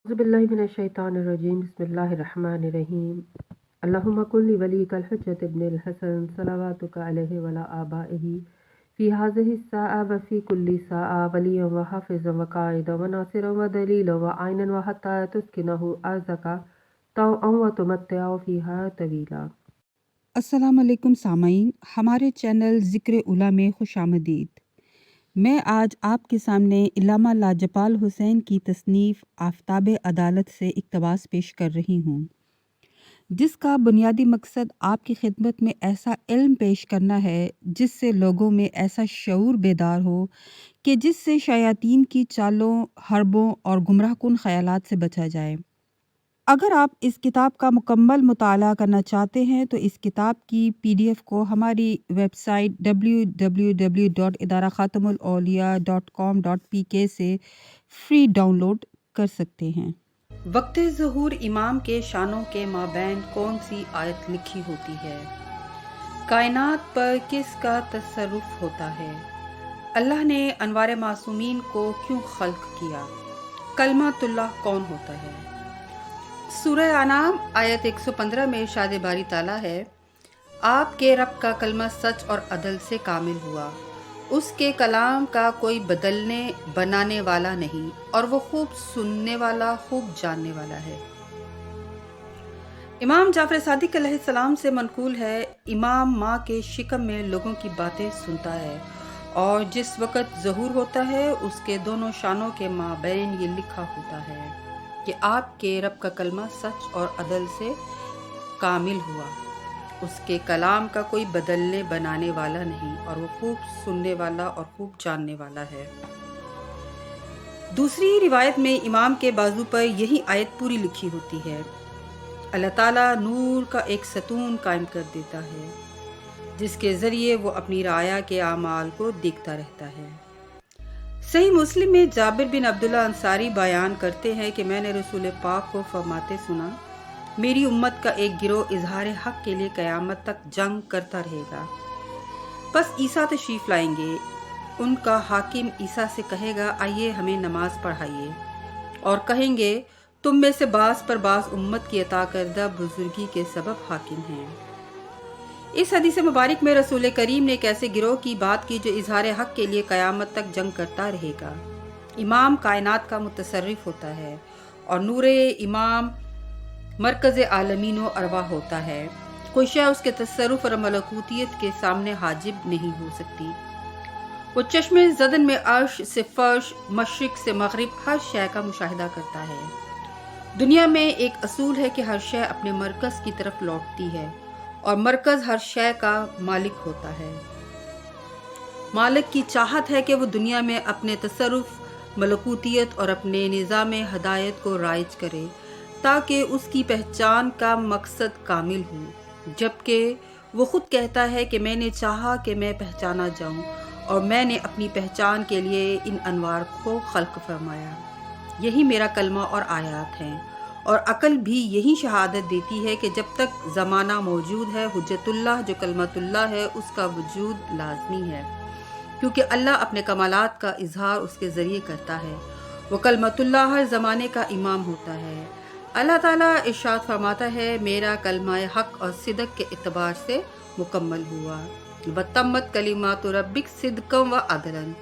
अज़ुबिल्लाहिमिनश्शैतानिर्रजीम बिस्मिल्लाहिर्रहमानिर्रहीम अल्लाहुम्मा कुल्ली वलीकल हुज्जत इब्निल हसन सलवातुका अलैहि वला आबाइही फ़ी हाज़िहि स्साअ व फ़ी कुल्ली साअ वलिय्यन व हाफ़िज़न व क़ाइदन व नासिरन व दलीलन व आइनन व हत्ता तुस्किनहु अर्ज़का तौअन व तुमत्तिअहु फ़ीहा तवीला। अस्सलाम वालेकुम सामाईन, हमारे चैनल ज़िक्र उला में खुशामदीद। मैं आज आपके सामने इल्लामा लाजपाल हुसैन की तसनीफ़ आफ़ताब अदालत से इक़्तिबास पेश कर रही हूँ, जिसका बुनियादी मकसद आपकी खिदमत में ऐसा इल्म पेश करना है जिससे लोगों में ऐसा शऊर बेदार हो कि जिससे शयातीन की चालों, हरबों और गुमराहकुन ख़यालात से बचा जाए। अगर आप इस किताब का मुकम्मल मुताला करना चाहते हैं तो इस किताब की PDF को हमारी वेबसाइट www.idarakhatamulauliya.com.pk से फ्री डाउनलोड कर सकते हैं। वक्त ज़हूर इमाम के शानों के माबैन कौन सी आयत लिखी होती है? कायनात पर किसका तसर्रुफ होता है? अल्लाह ने अनवार मासूमीन को क्यों खल्क किया? कलमातुल्लाह कौन होता है? सूरह अनाम आयत 115 में इरशाद बारी ताला है, आपके रब का कलमा सच और अदल से कामिल हुआ, उसके कलाम का कोई बदलने बनाने वाला नहीं और वो खूब सुनने वाला, खूब जानने वाला है। इमाम जाफर सादिक अलैहिस्सलाम से मनकूल है, इमाम माँ के शिकम में लोगों की बातें सुनता है और जिस वक़्त ज़हूर होता है उसके दोनों शानों के माबैन ये लिखा होता है कि आपके रब का कलमा सच और अदल से कामिल हुआ, उसके कलाम का कोई बदलने बनाने वाला नहीं और वो खूब सुनने वाला और खूब जानने वाला है। दूसरी रिवायत में इमाम के बाजू पर यही आयत पूरी लिखी होती है। अल्लाह ताला नूर का एक सतून कायम कर देता है जिसके ज़रिए वो अपनी राया के आमाल को देखता रहता है। सही मुस्लिम में जाबिर बिन अब्दुल्ला अंसारी बयान करते हैं कि मैंने रसूल पाक को फरमाते सुना, मेरी उम्मत का एक गिरोह इजहार हक के लिए क़यामत तक जंग करता रहेगा। बस ईसा तशरीफ़ लाएंगे, उनका हाकिम ईसा से कहेगा आइए हमें नमाज पढ़ाइए, और कहेंगे तुम में से बास पर बास उम्मत की अता करदा बुजुर्गी के सबब हाकिम हैं। इस हदीस मुबारक में रसूल करीम ने एक ऐसे गिरोह की बात की जो इजहार हक के लिए क़यामत तक जंग करता रहेगा। इमाम कायनात का मुतसर्रिफ होता है और नूर इमाम मरकज़ आलमीन व अरवा होता है। कोई शय उसके तसर्रुफ और मलकूतियत के सामने हाजिब नहीं हो सकती। वो चश्मे ज़दन में अर्श से फर्श, मशरिक से मगरिब हर शय का मुशाहिदा करता है। दुनिया में एक असूल है कि हर शय अपने मरकज़ की तरफ लौटती है और मरकज़ हर शय का मालिक होता है। मालिक की चाहत है कि वो दुनिया में अपने तसर्रुफ, मलकूतियत और अपने निज़ाम हदायत को राइज करे ताकि उसकी पहचान का मकसद कामिल हो, जबकि वो ख़ुद कहता है कि मैंने चाहा कि मैं पहचाना जाऊं और मैंने अपनी पहचान के लिए इन अनवार को खल्क फरमाया। यही मेरा कलमा और आयात हैं और अकल भी यही शहादत देती है कि जब तक ज़माना मौजूद है हुज्जतुल्लाह जो कलमतुल्लाह है उसका वजूद लाजमी है, क्योंकि अल्लाह अपने कमालात का इजहार उसके ज़रिए करता है। वो कलमतुल्लाह हर ज़माने का इमाम होता है। अल्लाह ताला इरशाद फरमाता है, मेरा कलमा हक़ और सिदक के एतबार से मुकम्मल हुआ, वतम्मत कलिमातु रब्बिक सिदकम व अदलन।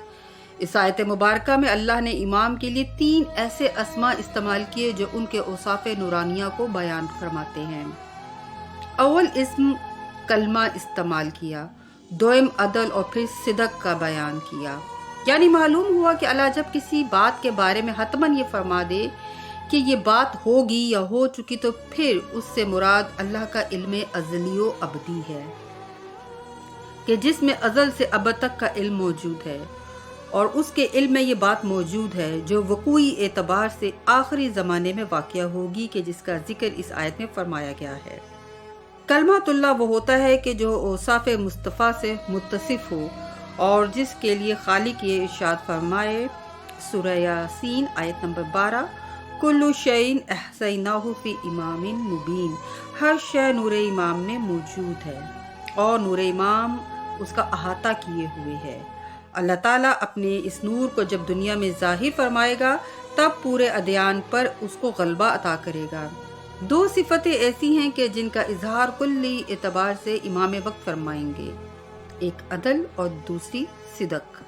इस आयत मुबारका में अल्लाह ने इमाम के लिए 3 ऐसे अस्मा इस्तेमाल किए जो उनके औसाफ नूरानिया को बयान फरमाते हैं। अव्वल इस्म कलमा इस्तेमाल किया, दोयम अदल और फिर सिदक का बयान किया। यानी मालूम हुआ कि अल्लाह जब किसी बात के बारे में हतमन ये फरमा दे कि ये बात होगी या हो चुकी तो फिर उससे मुराद अल्लाह का इल्म अज़लियो अबदी है कि जिसमें अज़ल से अब तक का इल्म मौजूद है और उसके इल्म में ये बात मौजूद है जो वक़ूई एतबार से आखिरी ज़माने में वाक़या होगी कि जिसका जिक्र इस आयत में फरमाया गया है। कलमातुल्लाह वो होता है कि जो औसाफ मुस्तफ़ा से मुत्तसिफ हो और जिसके लिए खालिक ये इरशाद फरमाए, सूरह यासीन आयत नंबर 12, कुल्लु शैइन अहसैनाहु फी इमामिन मुबीन, हर शय नूर इमाम में मौजूद है और नूर इमाम उसका अहाता किए हुए है। अल्लाह ताला अपने इस नूर को जब दुनिया में ज़ाहिर फरमाएगा تب پورے ادیان پر اس کو غلبہ عطا کرے گا۔ 2 صفتیں ایسی ہیں کہ جن کا اظہار کلی اعتبار سے امام وقت فرمائیں گے، ایک عدل اور دوسری صدق۔